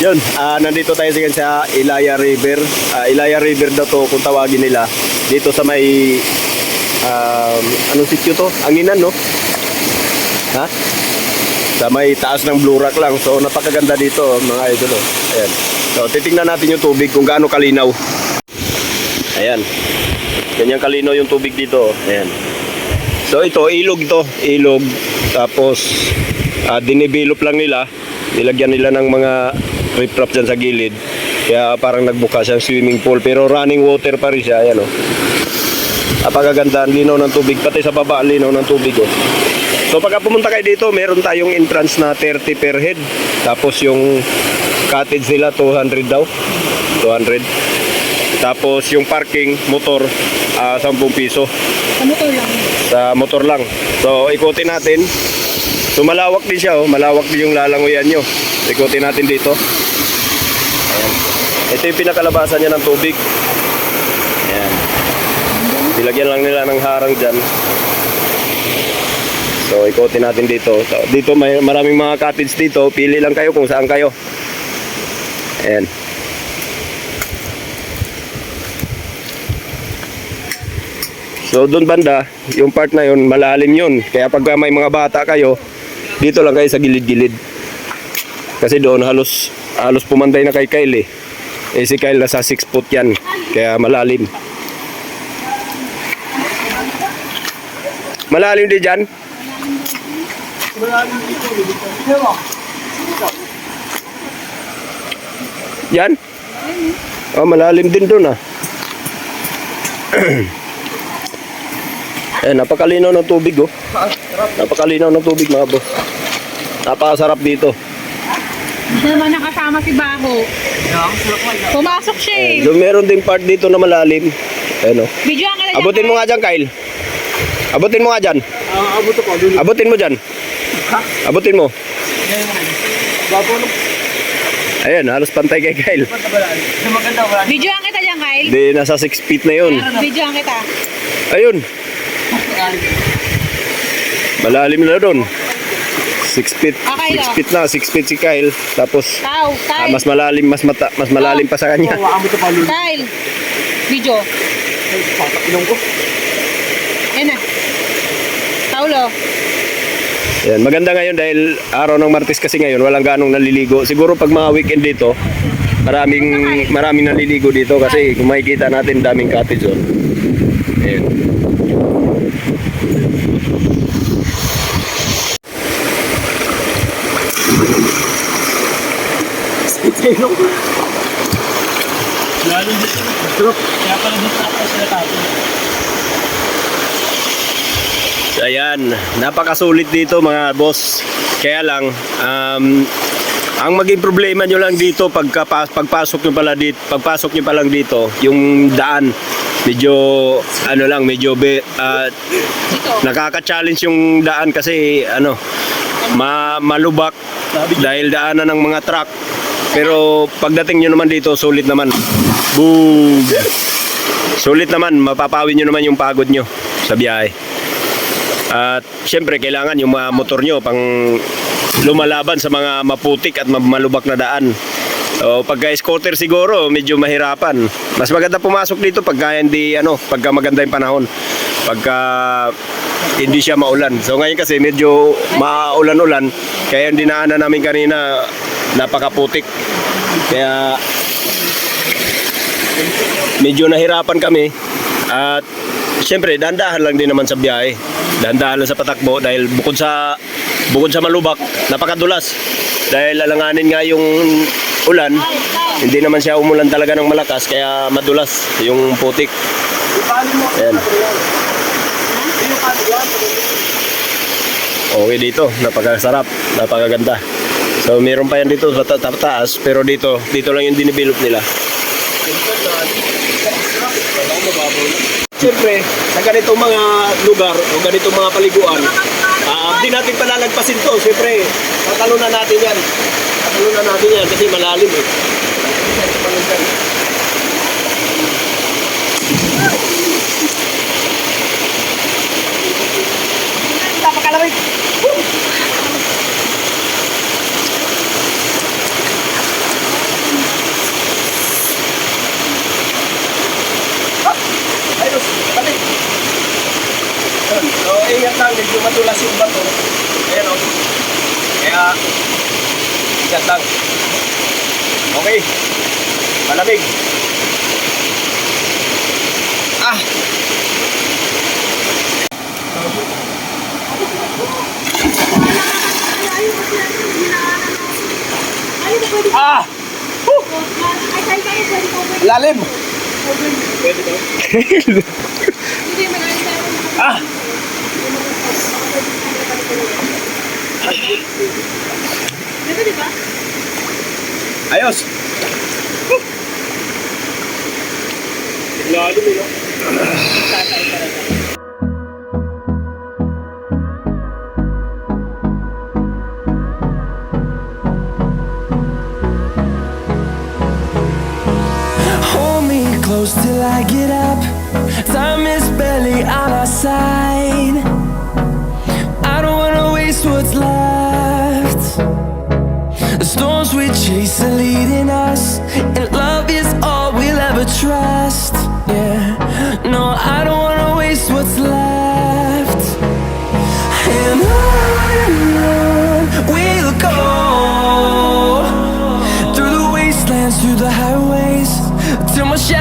Yun, nandito tayo sa Ilaya River. Ilaya River daw to kung tawagin nila. Dito sa may anong sitio to? Anginan, no? Ha? Sa may taas ng Blue Rock lang. So napakaganda dito, mga idol. Ayan. So titingnan natin yung tubig kung gaano kalinaw. Ayan. Ganyan kalinaw yung tubig dito. Ayan. So ito, ilog to. Ilog. Tapos dinivelop lang nila. Nilagyan nila ng mga riprap dyan sa gilid. Kaya parang nagbuka siyang swimming pool. Pero running water pa rin siya. Ayan, oh. Napakaganda. Linaw ng tubig. Pati sa baba, linaw ng tubig. Oh. So pagka pumunta kayo dito, meron tayong entrance na 30 per head. Tapos yung cottage nila, 200 daw. 200. Tapos yung parking, motor, 10 piso. Sa motor lang. Sa motor lang. So ikutin natin. So malawak din siya, oh. Malawak din yung lalangoyan nyo. Ikutin natin dito. Ayan. Ito yung pinakalabasan niya ng tubig. Ayan. Nilagyan lang nila ng harang dyan. So ikutin natin dito. So, dito may maraming mga cottage dito. Pili lang kayo kung saan kayo. Ayan. So doon banda, yung part na yun, malalim yun. Kaya pag may mga bata kayo, dito lang kayo sa gilid-gilid. Kasi doon halos pumanday na kay Kyle eh. Eh si Kyle nasa 6 foot yan. Kaya malalim. Malalim din dyan? Yan? Oh, malalim din doon ah. Eh, napakalinaw ng tubig oh. Napakalinaw ng tubig mga boss. Napakasarap dito. Hindi naman nakasama si Baho. Pumasok siya eh. So meron ding part dito na malalim. Ayan oh. Video ang kailan. Abutin mo nga dyan, Kyle. Abutin mo nga dyan. Abutin mo dyan. Abutin mo. Ayan, halos pantay kay Kyle. Video ang kita dyan, Kyle. Di, nasa 6 feet na yun. Video ang kita. Ayun. Malalim na doon. 6 feet. Okay, 6 feet na, 6 feet si Kyle. Tapos Kyle. mas malalim, mas malalim pa sa kanya. Kyle. Video. Ayan na. Paulo. Yan, maganda ngayon dahil araw ng Martes kasi ngayon, walang ganong naliligo. Siguro pag mga weekend dito, maraming naliligo dito kasi kung makikita natin daming cottage oh. Ayan. Ayan, napakasulit dito mga boss. Kaya lang, ang maging problema nyo lang dito pagpasok nyo pa lang dito, yung daan medyo nakaka-challenge yung daan kasi malubak dahil daanan ng mga truck. Pero pagdating nyo naman dito, sulit naman. Boom! Sulit naman, mapapawi nyo naman yung pagod nyo sa biyahe. At syempre kailangan yung mga motor nyo pang lumalaban sa mga maputik at malubak na daan. So, pagka scooter siguro medyo mahirapan. Mas maganda pumasok dito pagka maganda yung panahon. Pagka hindi siya maulan. So ngayon kasi medyo maulan-ulan, kaya yung dinaanan namin kanina napakaputik. Kaya medyo nahirapan kami. At siyempre dahan-dahan lang din naman sa biyahe. Dahan-dahan lang sa patakbo dahil bukod sa malubak, napakadulas. Dahil alanganin nga yung ulan, hindi naman siya umulan talaga ng malakas kaya madulas yung putik. Ayan. Okay dito, napakasarap, napakaganda. So meron pa yan dito sa taas, pero dito lang yung dinivelop nila. Siyempre, sa ganitong mga lugar o ganitong mga paliguan, di natin palalagpasin to. Siyempre, tatalunan natin yan. Kasi malalim eh. Napakalamig. madulas yung bato. Ayan o. Kaya, ingat lang. Okay. Malamig. Ah! Ah! Lalim! Ah! Ayos! Lalim eh. Hold me close till I get up. Time is barely on our side. I don't wanna waste what's left. The storms we chase are leading us, and love is all we'll ever trust. Yeah, no, I don't wanna waste what's left. And on we'll go, through the wastelands, through the highways, till my shadow